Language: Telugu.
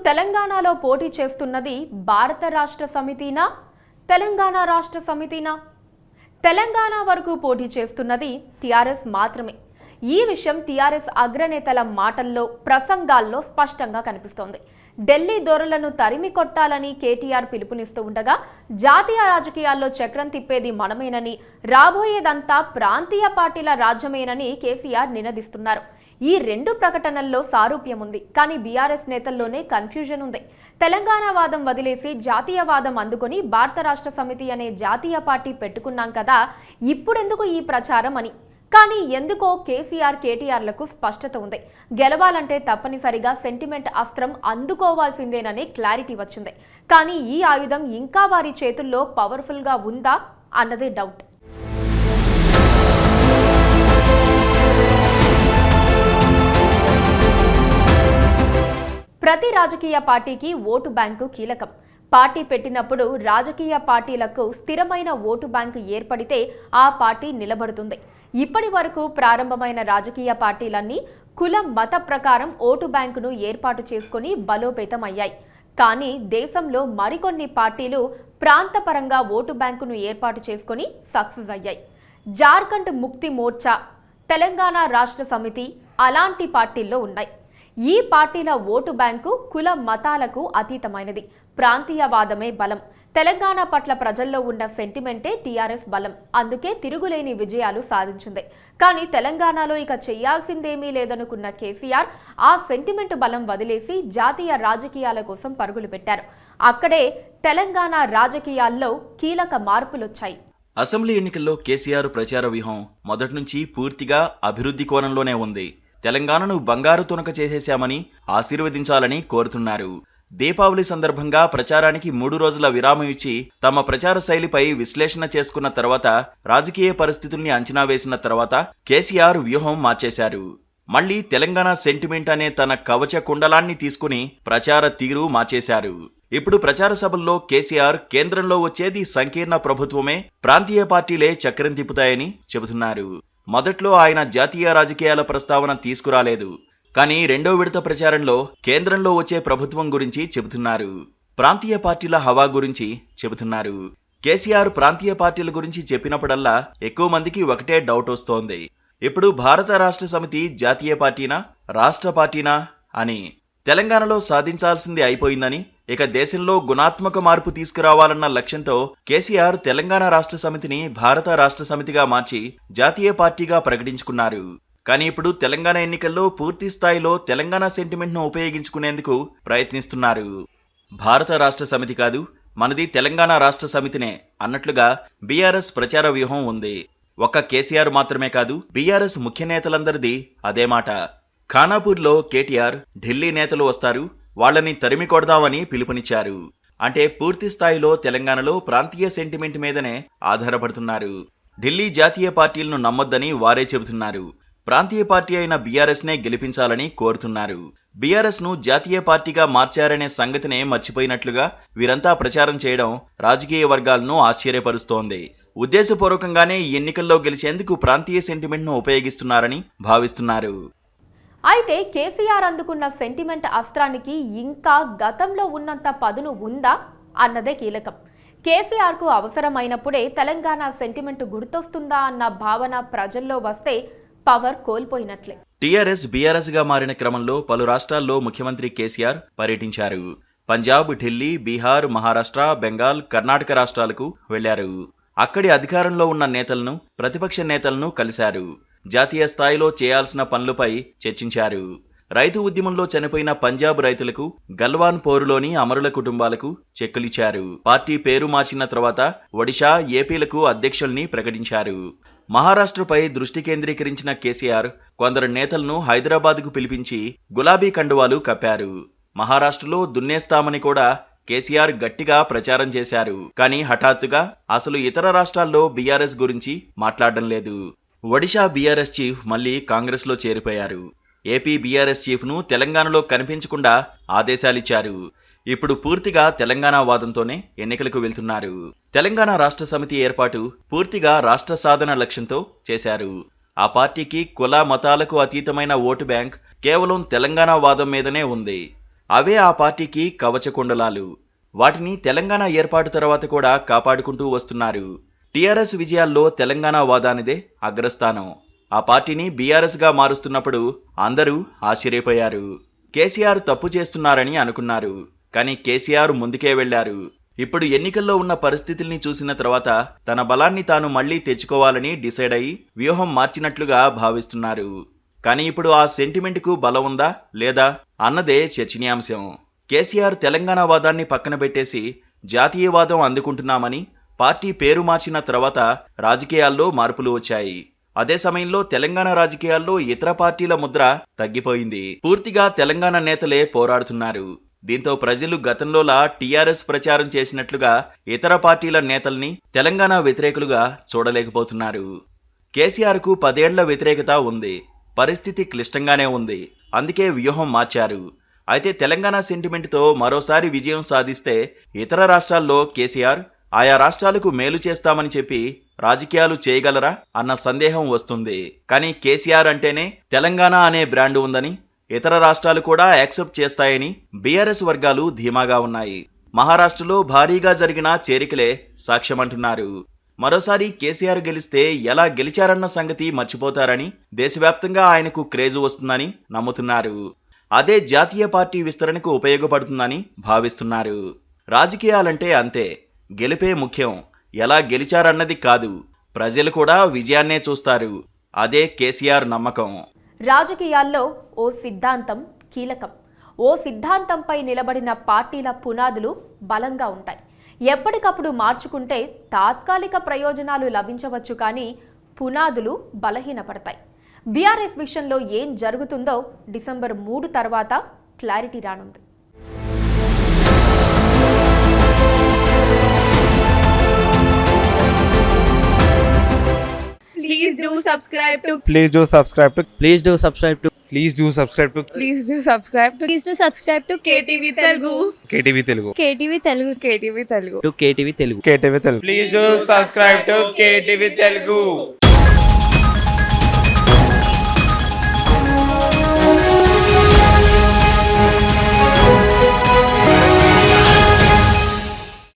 తెలంగాణలో పోటీ చేస్తున్నది భారత రాష్ట్ర సమితినా తెలంగాణ రాష్ట్ర సమితినా? తెలంగాణ వరకు పోటీ చేస్తున్నది టీఆర్ఎస్ మాత్రమే. ఈ విషయం టీఆర్ఎస్ అగ్రనేతల మాటల్లో, ప్రసంగాల్లో స్పష్టంగా కనిపిస్తోంది. ఢిల్లీ దొరలను తరిమి కొట్టాలని కేటీఆర్ పిలుపునిస్తూ ఉండగా, జాతీయ రాజకీయాల్లో చక్రం తిప్పేది మనమేనని, రాబోయేదంతా ప్రాంతీయ పార్టీల రాజ్యమేనని కేసీఆర్ నినదిస్తున్నారు. ఈ రెండు ప్రకటనల్లో సారూప్యం ఉంది, కానీ బీఆర్ఎస్ నేతల్లోనే కన్ఫ్యూజన్ ఉంది. తెలంగాణ వాదం వదిలేసి జాతీయవాదం అందుకొని భారత రాష్ట్ర సమితి అనే జాతీయ పార్టీ పెట్టుకున్నాం కదా, ఇప్పుడెందుకు ఈ ప్రచారం అని. కానీ ఎందుకో కేసీఆర్, కేటీఆర్లకు స్పష్టత ఉంది. గెలవాలంటే తప్పనిసరిగా సెంటిమెంట్ అస్త్రం అందుకోవాల్సిందేనని క్లారిటీ వచ్చింది. కానీ ఈ ఆయుధం ఇంకా వారి చేతుల్లో పవర్ఫుల్గా ఉందా అన్నదే డౌట్. ప్రతి రాజకీయ పార్టీకి ఓటు బ్యాంకు కీలకం. పార్టీ పెట్టినప్పుడు రాజకీయ పార్టీలకు స్థిరమైన ఓటు బ్యాంకు ఏర్పడితే ఆ పార్టీ నిలబడుతుంది. ఇప్పటి వరకు ప్రారంభమైన రాజకీయ పార్టీలన్నీ కులం, మత ప్రకారం ఓటు బ్యాంకును ఏర్పాటు చేసుకుని బలోపేతం అయ్యాయి. కానీ దేశంలో మరికొన్ని పార్టీలు ప్రాంతపరంగా ఓటు బ్యాంకును ఏర్పాటు చేసుకుని సక్సెస్ అయ్యాయి. జార్ఖండ్ ముక్తి మోర్చా, తెలంగాణ రాష్ట్ర సమితి అలాంటి పార్టీల్లో ఉన్నాయి. ఈ పార్టీల ఓటు బ్యాంకు కుల మతాలకు అతీతమైనది. ప్రాంతీయవాదమే బలం. తెలంగాణ పట్ల ప్రజల్లో ఉన్న సెంటిమెంటే టీఆర్ఎస్ బలం. అందుకే తిరుగులేని విజయాలు సాధించింది. కానీ తెలంగాణలో ఇక చేయాల్సిందేమీ లేదనుకున్న కేసీఆర్ ఆ సెంటిమెంట్ బలం వదిలేసి జాతీయ రాజకీయాల కోసం పరుగులు పెట్టారు. అక్కడే తెలంగాణ రాజకీయాల్లో కీలక మార్పులొచ్చాయి. అసెంబ్లీ ఎన్నికల్లో కేసీఆర్ ప్రచార వ్యూహం మొదటి నుంచి పూర్తిగా అభివృద్ధి కోణంలోనే ఉంది. తెలంగాణను బంగారు తునక చేసేశామని ఆశీర్వదించాలని కోరుతున్నారు. దీపావళి సందర్భంగా ప్రచారానికి 3 రోజుల విరామం ఇచ్చి తమ ప్రచార శైలిపై విశ్లేషణ చేసుకున్న తర్వాత, రాజకీయ పరిస్థితుల్ని అంచనా వేసిన తర్వాత కేసీఆర్ వ్యూహం మార్చేశారు. మళ్లీ తెలంగాణ సెంటిమెంట్ అనే తన కవచ కుండలాన్ని తీసుకుని ప్రచార తీరు మార్చేశారు. ఇప్పుడు ప్రచార సభల్లో కేసీఆర్ కేంద్రంలో వచ్చేది సంకీర్ణ ప్రభుత్వమే, ప్రాంతీయ పార్టీలే చక్రం తిప్పుతాయని చెబుతున్నారు. మొదట్లో ఆయన జాతీయ రాజకీయాల ప్రస్తావన తీసుకురాలేదు. కానీ రెండో విడత ప్రచారంలో కేంద్రంలో వచ్చే ప్రభుత్వం గురించి చెబుతున్నారు. ప్రాంతీయ పార్టీల హవా గురించి చెబుతున్నారు. కేసీఆర్ ప్రాంతీయ పార్టీల గురించి చెప్పినప్పుడల్లా ఎక్కువ మందికి ఒకటే డౌట్ వస్తోంది. ఇప్పుడు భారత రాష్ట్ర సమితి జాతీయ పార్టీనా, రాష్ట్ర పార్టీనా అని. తెలంగాణలో సాధించాల్సింది అయిపోయిందని, ఇక దేశంలో గుణాత్మక మార్పు తీసుకురావాలన్న లక్ష్యంతో కేసీఆర్ తెలంగాణ రాష్ట్ర సమితిని భారత రాష్ట్ర సమితిగా మార్చి జాతీయ పార్టీగా ప్రకటించుకున్నారు. కానీ ఇప్పుడు తెలంగాణ ఎన్నికల్లో పూర్తి స్థాయిలో తెలంగాణ సెంటిమెంట్ను ఉపయోగించుకునేందుకు ప్రయత్నిస్తున్నారు. భారత రాష్ట్ర సమితి కాదు, మనది తెలంగాణ రాష్ట్ర సమితినే అన్నట్లుగా బీఆర్ఎస్ ప్రచార వ్యూహం ఉంది. ఒక్క కేసీఆర్ మాత్రమే కాదు, బీఆర్ఎస్ ముఖ్య నేతలందరిది అదే మాట. ఖానాపూర్లో కేటీఆర్, ఢిల్లీ నేతలు వస్తారు, వాళ్ళని తరిమి కొడదామని పిలుపునిచ్చారు. అంటే పూర్తి స్థాయిలో తెలంగాణలో ప్రాంతీయ సెంటిమెంట్ మీదనే ఆధారపడుతున్నారు. ఢిల్లీ జాతీయ పార్టీలను నమ్మొద్దని వారే చెబుతున్నారు. ప్రాంతీయ పార్టీ అయిన బీఆర్ఎస్ నే గెలిపించాలని కోరుతున్నారు. బీఆర్ఎస్ ను జాతీయ పార్టీగా మార్చారనే సంగతినే మర్చిపోయినట్లుగా వీరంతా ప్రచారం చేయడం రాజకీయ వర్గాలను ఆశ్చర్యపరుస్తోంది. ఉద్దేశపూర్వకంగానే ఈ ఎన్నికల్లో గెలిచేందుకు ప్రాంతీయ సెంటిమెంట్ ను ఉపయోగిస్తున్నారని భావిస్తున్నారు. అయితే కేసీఆర్ అందుకున్న సెంటిమెంట్ అస్త్రానికి ఇంకా గతంలో ఉన్నంత పదును ఉందా అన్నదే కీలకం. కేసీఆర్ కు అవసరమైనప్పుడే తెలంగాణ సెంటిమెంట్ గుర్తొస్తుందా అన్న భావన ప్రజల్లో వస్తే పవర్ కోల్పోయినట్లే. టీఆర్ఎస్ బీఆర్ఎస్ గా మారిన క్రమంలో పలు రాష్ట్రాల్లో ముఖ్యమంత్రి కేసీఆర్ పర్యటించారు. పంజాబ్, ఢిల్లీ, బీహార్, మహారాష్ట్ర, బెంగాల్, కర్ణాటక రాష్ట్రాలకు వెళ్లారు. అక్కడి అధికారంలో ఉన్న నేతలను, ప్రతిపక్ష నేతలను కలిశారు. జాతీయ స్థాయిలో చేయాల్సిన పనులపై చర్చించారు. రైతు ఉద్యమంలో చనిపోయిన పంజాబ్ రైతులకు, గల్వాన్ పోరులోని అమరుల కుటుంబాలకు చెక్కులిచ్చారు. పార్టీ పేరు మార్చిన తర్వాత ఒడిషా, ఏపీలకు అధ్యక్షుల్ని ప్రకటించారు. మహారాష్ట్రపై దృష్టి కేంద్రీకరించిన కేసీఆర్ కొందరు నేతలను హైదరాబాద్కు పిలిపించి గులాబీ కండువాలు కప్పారు. మహారాష్ట్రలో దున్నేస్తామని కూడా కేసీఆర్ గట్టిగా ప్రచారం చేశారు. కానీ హఠాత్తుగా అసలు ఇతర రాష్ట్రాల్లో బీఆర్ఎస్ గురించి మాట్లాడడం లేదు. ఒడిషా బీఆర్ఎస్ చీఫ్ మళ్లీ కాంగ్రెస్ లో చేరిపోయారు. ఏపీ బీఆర్ఎస్ చీఫ్ ను తెలంగాణలో కనిపించకుండా ఆదేశాలిచ్చారు. ఇప్పుడు పూర్తిగా తెలంగాణ వాదంతోనే ఎన్నికలకు వెళ్తున్నారు. తెలంగాణ రాష్ట్ర సమితి ఏర్పాటు పూర్తిగా రాష్ట్ర సాధన లక్ష్యంతో చేశారు. ఆ పార్టీకి కుల మతాలకు అతీతమైన ఓటు బ్యాంక్ కేవలం తెలంగాణ వాదం మీదనే ఉంది. అవే ఆ పార్టీకి కవచకుండలాలు. వాటిని తెలంగాణ ఏర్పాటు తర్వాత కూడా కాపాడుకుంటూ వస్తున్నారు. టీఆర్ఎస్ విజయాల్లో తెలంగాణ వాదానిదే అగ్రస్థానం. ఆ పార్టీని బీఆర్ఎస్ గా మారుస్తున్నప్పుడు అందరూ ఆశ్చర్యపోయారు. కేసీఆర్ తప్పు చేస్తున్నారని అనుకున్నారు. కానీ కేసీఆర్ ముందుకే వెళ్లారు. ఇప్పుడు ఎన్నికల్లో ఉన్న పరిస్థితుల్ని చూసిన తర్వాత తన బలాన్ని తాను మళ్లీ తెచ్చుకోవాలని డిసైడ్ అయి వ్యూహం మార్చినట్లుగా భావిస్తున్నారు. కానీ ఇప్పుడు ఆ సెంటిమెంట్కు బలం ఉందా లేదా అన్నదే చర్చనీయాంశం. కేసీఆర్ తెలంగాణ వాదాన్ని పక్కన పెట్టేసి జాతీయవాదం అందుకుంటున్నామని పార్టీ పేరు మార్చిన తర్వాత రాజకీయాల్లో మార్పులు వచ్చాయి. అదే సమయంలో తెలంగాణ రాజకీయాల్లో ఇతర పార్టీల ముద్ర తగ్గిపోయింది. పూర్తిగా తెలంగాణ నేతలే పోరాడుతున్నారు. దీంతో ప్రజలు గతంలోలా టీఆర్ఎస్ ప్రచారం చేసినట్లుగా ఇతర పార్టీల నేతల్ని తెలంగాణ వ్యతిరేకులుగా చూడలేకపోతున్నారు. కేసీఆర్కు 10 ఏళ్ల వ్యతిరేకత ఉంది. పరిస్థితి క్లిష్టంగానే ఉంది. అందుకే వ్యూహం మార్చారు. అయితే తెలంగాణ సెంటిమెంట్తో మరోసారి విజయం సాధిస్తే ఇతర రాష్ట్రాల్లో కేసీఆర్ ఆయా రాష్ట్రాలకు మేలు చేస్తామని చెప్పి రాజకీయాలు చేయగలరా అన్న సందేహం వస్తుంది. కానీ కేసీఆర్ అంటేనే తెలంగాణ అనే బ్రాండ్ ఉందని ఇతర రాష్ట్రాలు కూడా యాక్సెప్ట్ చేస్తాయని బీఆర్ఎస్ వర్గాలు ధీమాగా ఉన్నాయి. మహారాష్ట్రలో భారీగా జరిగిన చేరికలే సాక్ష్యమంటున్నారు. మరోసారి కేసీఆర్ గెలిస్తే ఎలా గెలిచారన్న సంగతి మర్చిపోతారని, దేశవ్యాప్తంగా ఆయనకు క్రేజ్ వస్తుందని నమ్ముతున్నారు. అదే జాతీయ పార్టీ విస్తరణకు ఉపయోగపడుతుందని భావిస్తున్నారు. రాజకీయాలంటే అంతే, గెలిపే ముఖ్యం, ఎలా గెలిచారన్నది కాదు. ప్రజలు కూడా విజయాన్నే చూస్తారు. అదే కేసీఆర్ నమ్మకం. రాజకీయాల్లో ఓ సిద్ధాంతం కీలకం. ఓ సిద్ధాంతంపై నిలబడిన పార్టీల పునాదులు బలంగా ఉంటాయి. ఎప్పటికప్పుడు మార్చుకుంటే తాత్కాలిక ప్రయోజనాలు లభించవచ్చు, కానీ పునాదులు బలహీనపడతాయి. బీఆర్ఎస్ విషయంలో ఏం జరుగుతుందో డిసెంబర్ 3 తర్వాత క్లారిటీ రానుంది. Please do subscribe to Please do subscribe to Please do subscribe to Please do subscribe to Please do subscribe to Please do subscribe to KTV Telugu. KTV Telugu. KTV Telugu. KTV Telugu. KTV Telugu. KTV Telugu. Please do subscribe to KTV Telugu.